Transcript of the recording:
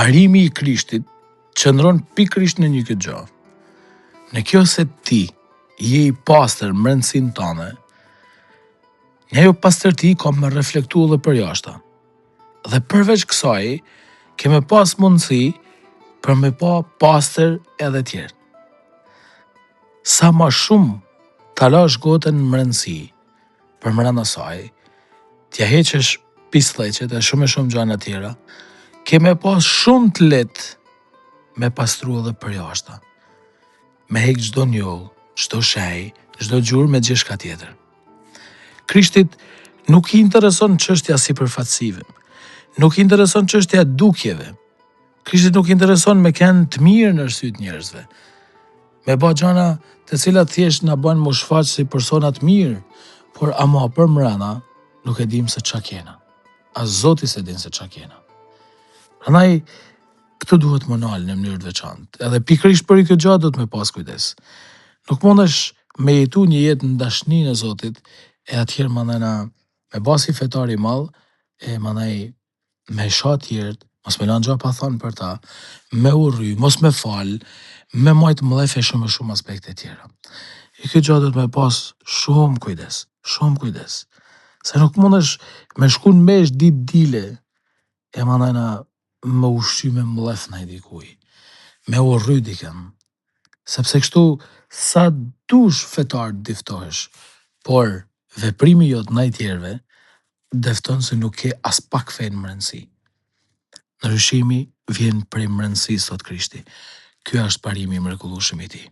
parimi i Krishtit qëndron pikërisht në një këtë gjë. Në kjo se ti je i pastër në brendësinë tënde, një ajo pastërti ka me reflektu edhe për jashta. Dhe përveç kësaj, keme pas mundësi për me pa pastër edhe tjerë. Sa ma shumë ta lash gotën në brendësi, për brenda saj, t'ja heqesh pisllëqet e shumë gjëra tjera, keme pas shumë të lehtë me pastru edhe për jashta. Me hek çdo njoll, çdo shej, çdo gjurmë me gjithçka tjetër. Krishtit nuk i intereson çështja sipërfaqësive, nuk i intereson çështja e dukjeve. Krishtit nuk i intereson me kënë të mirë në syt njerëzve. Me ba gjana të cilat thjesht na bën mu shfaq si persona të mirë, por ama për mrena nuk e dim se ç'a kena. As Zoti se din se ç'a kena. Prandaj këtë duhet më nalë në mënyrë të veçantë. Edhe pikërisht për këtë gjë duhet me pas kujdes. Nuk mundesh me jetu një jetë në dashninë e Zotit e atëherë mandena me basi fetar i madh e mandej me sha tjerët, mos me lanë gja pa thonë për ta, me urry, mos me falë, me majtë mlefe shumë aspekte tjera. I këtë gjatë duhet me pas shumë kujdes. Se nuk mundesh me shku në mesh ditë dile e mandena me ushqy me mlef në i dikuj, me urry dikën, sepse kështu sa dush fetar diftohesh, por veprimi jot ndaj tjerëve defton se nuk ke as pak fe në mbrëndësi. Ndryshimi vjen prej mbrëndësisë, thot Krishti. Ky është parimi i mrekullueshëm i tij.